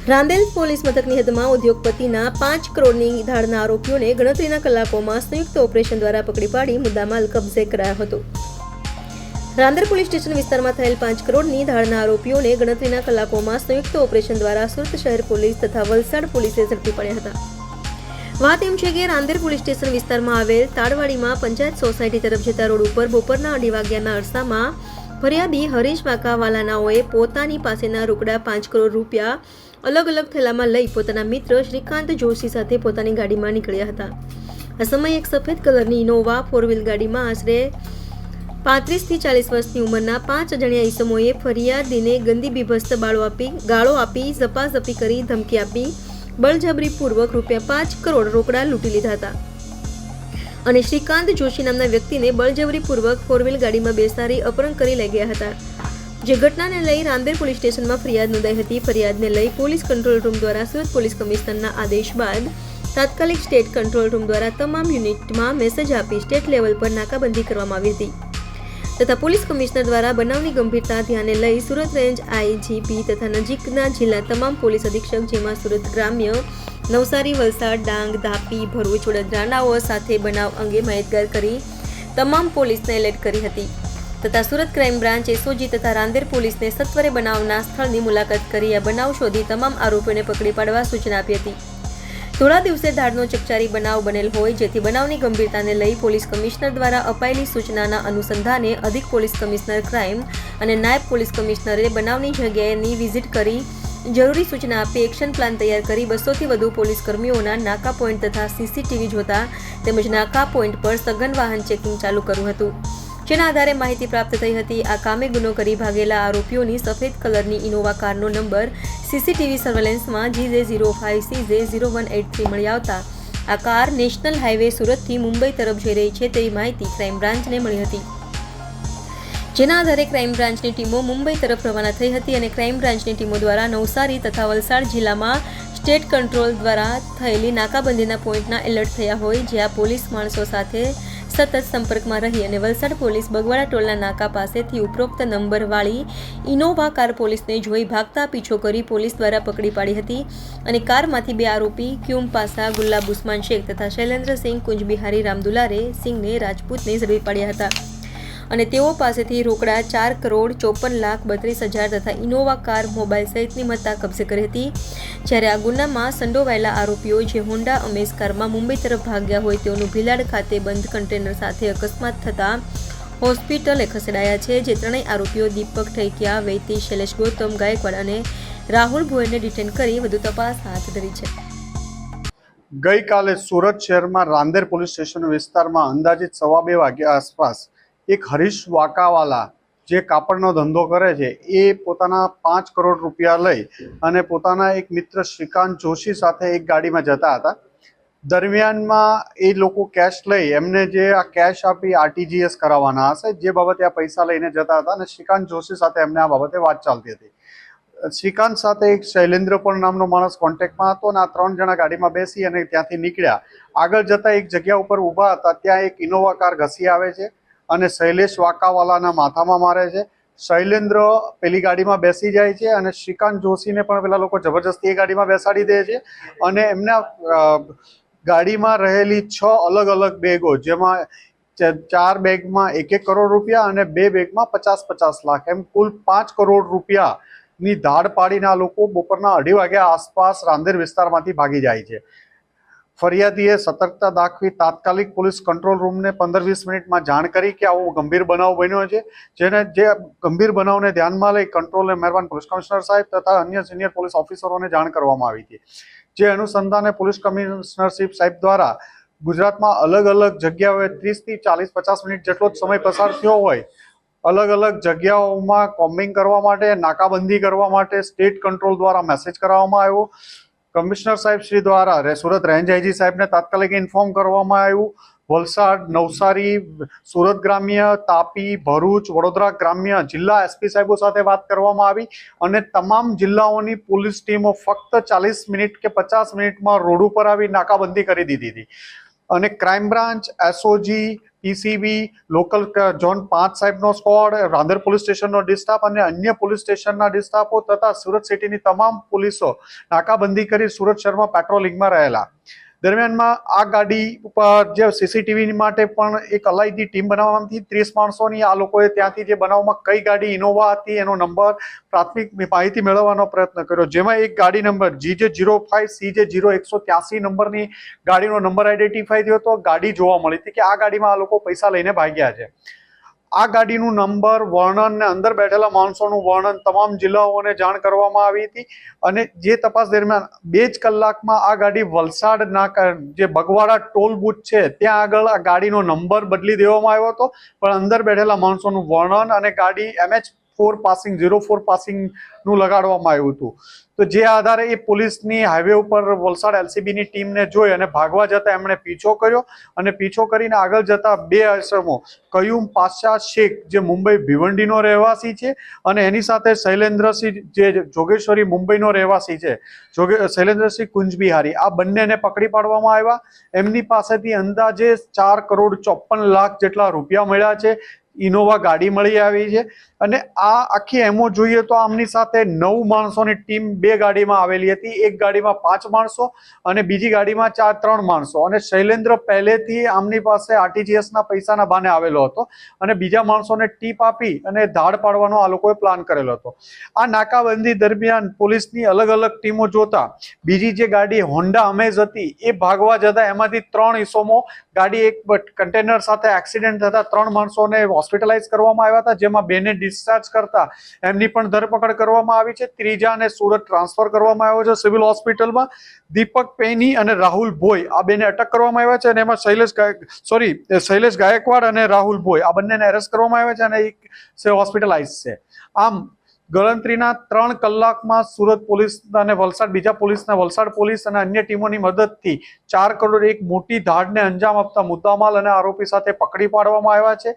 Rander police મથકની હદમાં ઉદ્યોગપતિના 5 કરોડની ધાડના આરોપીઓને ગણતરીના કલાકોમાં સંયુક્ત ઓપરેશન દ્વારા પકડી પાડી મુદ્દામાલ કબજે કરાયો હતો। રાંદેર પોલીસ સ્ટેશન વિસ્તારમાં થયેલ 5 કરોડની ધાડના આરોપીઓને ગણતરીના કલાકોમાં સંયુક્ત ઓપરેશન દ્વારા સુરત શહેર પોલીસ તથા વલસાડ પોલીસે ઝડપી પડ્યા હતા। વાત એમ છે કે રાંદેર પોલીસ સ્ટેશન વિસ્તારમાં આવેલ તાડવાડીમાં પંચાયત સોસાયટી તરફ જતા રોડ ઉપર બપોરના 2:30 વાગ્યાના અરસામાં ફરિયાદી હરીશ વાકાવાલાનાઓએ પોતાની પાસેના રોકડા 5 કરોડ રૂપિયા અલગ અલગ થેલામાં લઈ પોતાના મિત્ર શ્રીકાંત જોશી સાથે પોતાની ગાડીમાં નીકળ્યા હતા। આ સમયે એક સફેદ કલરની ઇનોવા 4 વ્હીલ ગાડીમાં આશરે 35 થી 40 વર્ષની ઉંમરના 5 અજાણ્યા ઈસમોએ ફરિયાદીને ગંદી બીભત્સ ગાળો આપી ઝપાઝપી કરી ધમકી આપી બળજબરીપૂર્વક ₹5 કરોડ રોકડા લૂંટી લીધા હતા અને શ્રીકાંત જોશી નામના વ્યક્તિને બળજબરીપૂર્વક 4 વ્હીલ ગાડીમાં બેસાડી અપહરણ કરી લઈ ગયા હતા। જે ઘટનાને લઈ રાંદેર પોલીસ સ્ટેશનમાં ફરિયાદ નોંધાઈ હતી। ફરિયાદને લઈ પોલીસ કંટ્રોલ રૂમ દ્વારા સુરત પોલીસ કમિશનરના આદેશ બાદ તાત્કાલિક સ્ટેટ કંટ્રોલ રૂમ દ્વારા તમામ યુનિટમાં મેસેજ આપી સ્ટેટ લેવલ પર નાકાબંધી કરવામાં આવી હતી તથા પોલીસ કમિશનર દ્વારા બનાવની ગંભીરતા ધ્યાને લઈ સુરત રેન્જ આઈજીપી તથા નજીકના જિલ્લા તમામ પોલીસ અધિક્ષક જેમાં સુરત ગ્રામ્ય, નવસારી, વલસાડ, ડાંગ, તાપી, ભરૂચ, વડોદરાનાઓ સાથે બનાવ અંગે માહિતગાર કરી તમામ પોલીસને એલર્ટ કરી હતી તથા સુરત ક્રાઇમ બ્રાન્ચ એસઓજી તથા રાંદેર પોલીસને સત્વરે બનાવના સ્થળની મુલાકાત કરી આ બનાવ શોધી તમામ આરોપીઓને પકડી પાડવા સૂચના આપી હતી। થોડા દિવસે ધાડનો ચકચારી બનાવ બનેલ હોય જેથી બનાવની ગંભીરતાને લઈ પોલીસ કમિશનર દ્વારા અપાયેલી સૂચનાના અનુસંધાને અધિક પોલીસ કમિશનર ક્રાઇમ અને નાયબ પોલીસ કમિશનરે બનાવની જગ્યાએની વિઝિટ કરી જરૂરી સૂચના આપી એક્શન પ્લાન તૈયાર કરી 200થી વધુ પોલીસ કર્મીઓના નાકા પોઈન્ટ તથા સીસીટીવી જોતા તેમજ નાકા પોઈન્ટ પર સઘન વાહન ચેકિંગ ચાલુ કર્યું હતું। જેના આધારે માહિતી પ્રાપ્ત થઈ હતી। આ કામે ગુનો કરી ભાગેલા આરોપીઓની સફેદ કલરની ઇનોવા કારનો નંબર સીસીટીવી સર્વેલન્સમાં GJ05CJ0183 મળી આવતા આ કાર નેશનલ હાઈવે સુરતથી મુંબઈ તરફ જઈ રહી છે તેવી માહિતી ક્રાઇમ બ્રાન્ચને મળી હતી। જેના આધારે ક્રાઇમ બ્રાન્ચની ટીમો મુંબઈ તરફ રવાના થઈ હતી અને ક્રાઇમ બ્રાન્ચની ટીમો દ્વારા નવસારી તથા વલસાડ જિલ્લામાં સ્ટેટ કંટ્રોલ દ્વારા થયેલી નાકાબંધીના પોઈન્ટના એલર્ટ થયા હોય જ્યાં પોલીસ માણસો સાથે સતત સંપર્કમાં રહી અને વલસાડ પોલીસ બગવાડા ટોલના નાકા પાસેથી ઉપરોક્ત નંબરવાળી ઇનોવા કાર પોલીસને જોઈ ભાગતા પીછો કરી પોલીસ દ્વારા પકડી પાડી હતી અને કારમાંથી 2 આરોપી ક્યુમ પાસા ગુલાબ ઉસ્માન શેખ તથા શૈલેન્દ્રસિંહ કુંજબિહારી રામદુલારે સિંહને રાજપૂતને ઝડપી પાડ્યા હતા અને તેઓ પાસેથી રોકડા 4 કરોડ 54,32,000 તથા ઇનોવા કાર મોબાઈલ સહિતની મત્તા કબજે કરી હતી। જ્યારે આ ગુનામાં સંડોવાયેલા આરોપીઓ જે હોન્ડા અમેઝ કારમાં મુંબઈ તરફ ભાગ્યા હોય તેઓનું ભીલાડ ખાતે બંધ કન્ટેનર સાથે અકસ્માત થતાં હોસ્પિટલે ખસેડાયા છે। જે ત્રણેય આરોપીઓ દીપક ઠૈકિયા, વૈતી શૈલેષ ગૌતમ ગાયકવાડ અને રાહુલ ભોયરને ડિટેન કરી વધુ તપાસ હાથ ધરી છે। ગઈકાલે સુરત શહેરમાં રાંદેર પોલીસ સ્ટેશન વિસ્તારમાં અંદાજિત 2:15 વાગ્યા આસપાસ એક હરીશ વાકાવાલા જે કાપડનો ધંધો કરે છે એ પોતાના 5 કરોડ રૂપિયા લઈ અને પોતાના એક મિત્ર શ્રીકાંત જોશી સાથે એક ગાડીમાં જતા હતા। દરમિયાનમાં એ લોકો કેશ લઈ એમને જે આ કેશ આપી RTGS કરાવવાના હશે જે બાબતે આ પૈસા લઈને જતા હતા અને શ્રીકાંત જોશી સાથે એમને આ બાબતે વાત ચાલતી હતી। શ્રીકાંત સાથે એક શૈલેન્દ્ર પણ નામનો માણસ કોન્ટેક્ટમાં હતો અને આ 3 જણા ગાડીમાં બેસી અને ત્યાંથી નીકળ્યા। આગળ જતા એક જગ્યા ઉપર ઊભા હતા ત્યાં એક ઇનોવા કાર ઘસી આવે છે અને શૈલેષ વાકાવાલાના માથામાં મારે છે। શૈલેન્દ્ર પેલી ગાડીમાં બેસી જાય છે અને શ્રીકાંત જોશીને પણ પેલા લોકો જબરજસ્તી એ ગાડીમાં બેસાડી દે છે અને એમના ગાડીમાં રહેલી 6 અલગ અલગ બેગો જેમાં 4 બેગમાં 1-1 કરોડ રૂપિયા અને 2 બેગમાં 50-50 લાખ એમ કુલ 5 કરોડ રૂપિયાની ધાડ પાડીને આ લોકો બપોરના 2:30 વાગ્યા આસપાસ રાંદેર વિસ્તારમાંથી ભાગી જાય છે। ફરિયાદીએ સતર્કતા દાખવી તાત્કાલિક પોલીસ કંટ્રોલ રૂમને 15-20 મિનિટમાં જાણ કરી કે આવો ગંભીર બનાવ બન્યો છે જે ગંભીર બનાવને ધ્યાનમાં લઈ કંટ્રોલને મહેરબાન પોલીસ કમિશનર સાહેબ તથા અન્ય સિનિયર પોલીસ ઓફિસરોને જાણ કરવામાં આવી હતી। જે અનુસંધાને પોલીસ કમિશનરશીપ સાહેબ દ્વારા ગુજરાતમાં અલગ અલગ જગ્યાઓએ 30 થી 40-50 મિનિટ જેટલો જ સમય પસાર થયો હોય અલગ અલગ જગ્યાઓમાં કોમ્બિંગ કરવા માટે નાકાબંધી કરવા માટે સ્ટેટ કંટ્રોલ દ્વારા મેસેજ કરવામાં આવ્યો। કમિશનર સાહેબ શ્રી દ્વારા સુરત રેન્જ આઈજી સાહેબને તાત્કાલિક ઇન્ફોર્મ કરવામાં આવ્યું। વલસાડ, નવસારી, સુરત ગ્રામ્ય, તાપી, ભરૂચ, વડોદરા ગ્રામ્ય જિલ્લા એસપી સાહેબો સાથે વાત કરવામાં આવી અને તમામ જિલ્લાઓની પોલીસ ટીમો ફક્ત 40 મિનિટ કે 50 મિનિટમાં રોડ ઉપર આવી નાકાબંધી કરી દીધી હતી। અને crime branch, SOG, PCB, local zone 5 સાહેબનો સ્ક્વોડ, રાંદેર પોલીસ સ્ટેશનનો ડિસ્ટાફ અને અન્ય પોલીસ સ્ટેશનના ડિસ્ટાફો તથા સુરત સિટીની તમામ પોલીસો નાકાબંધી કરી સુરત શહેરમાં પેટ્રોલિંગમાં રહેલા. દરમિયાનમાં આ ગાડી ઉપર જે સીસીટીવી માટે પણ એક અલાયદી ટીમ બનાવવામાં હતી 30 માણસોની. આ લોકોએ ત્યાંથી જે બનાવમાં કઈ ગાડી ઇનોવા હતી એનો નંબર પ્રાથમિક માહિતી મેળવવાનો પ્રયત્ન કર્યો, જેમાં એક ગાડી નંબર GJ05 CJ0183 નંબરની ગાડીનો નંબર આઈડેન્ટિફાઈ થયો હતો. ગાડી જોવા મળી હતી કે આ ગાડીમાં આ લોકો પૈસા લઈને ભાગ્યા છે. આ ગાડીનું નંબર, વર્ણન ને અંદર બેઠેલા માણસોનું વર્ણન તમામ જિલ્લાઓને જાણ કરવામાં આવી હતી અને જે તપાસ દરમિયાન 2 જ કલાકમાં આ ગાડી વલસાડના જે બગવાડા ટોલ બૂથ છે ત્યાં આગળ આ ગાડીનો નંબર બદલી દેવામાં આવ્યો હતો, પણ અંદર બેઠેલા માણસોનું વર્ણન અને ગાડી MH4 પાસિંગ 04 પાસિંગનું લગાડવામાં આવ્યું હતું. તો જે આધારે એ પોલીસની હાઈવે ઉપર વલસાડ LCBની ટીમને જોઈ અને ભાગવા જતા એમણે પીછો કર્યો અને પીછો કરીને આગળ જતા 2 અસમો કયુમ પાશા શેખ જે મુંબઈ ભિવંડીનો રહેવાસી છે અને એની સાથે શૈલેન્દ્રસિંહ જે જોગેશ્વરી મુંબઈનો રહેવાસી છે, શૈલેન્દ્રસિંહ કુંજબિહારી, આ બંનેને પકડી પાડવામાં આવ્યા. એમની પાસેથી અંદાજે 4,54,00,000 જેટલા રૂપિયા મળ્યા છે. ઇનોવા ગાડી મળી આવી છે અને આ આખી એમો જોઈએ તો આમની સાથે 9 માણસોની ટીમ 2 ગાડીમાં આવેલી હતી. એક ગાડીમાં 5 માણસો અને બીજી ગાડીમાં 3 માણસો. અને શૈલેન્દ્ર પહેલેથી આમની પાસે RTGSના પૈસાના બાને આવેલો હતો અને બીજા માણસોને ટીપ આપી અને ધાડ પાડવાનો આ લોકોએ પ્લાન કરેલો હતો. આ નાકાબંધી દરમિયાન પોલીસની અલગ અલગ ટીમો જોતા બીજી જે ગાડી હોન્ડા અમેઝ હતી એ ભાગવા જતા એમાંથી 3 ઇસમો ગાડી એક કન્ટેનર સાથે એક્સિડન્ટ થતા 3 માણસોને હોસ્પિટલાઇઝ કરવામાં આવ્યા હતા, જેમાં 2 ને ડિસ્ચાર્જ કરતા એમની પણ ધરપકડ કરવામાં આવી છે. ત્રીજાને સુરત ટ્રાન્સફર કરવામાં આવ્યો છે સિવિલ હોસ્પિટલમાં. દીપક પેની અને રાહુલ ભોઈ આ બેને અટક કરવામાં આવ્યા છે અને એમાં શૈલેષ ગાયકવાડ અને રાહુલ ભોઈ આ બંનેને એરેસ્ટ કરવામાં આવ્યા છે અને એક હોસ્પિટલાઇઝ છે. આમ ગણતરીના 3 કલાકમાં સુરત પોલીસ અને વલસાડ પોલીસ અને અન્ય ટીમોની મદદથી 4 કરોડ એક મોટી ધાડને અંજામ આપતા મુદ્દામાલ અને આરોપી સાથે પકડી પાડવામાં આવ્યા છે.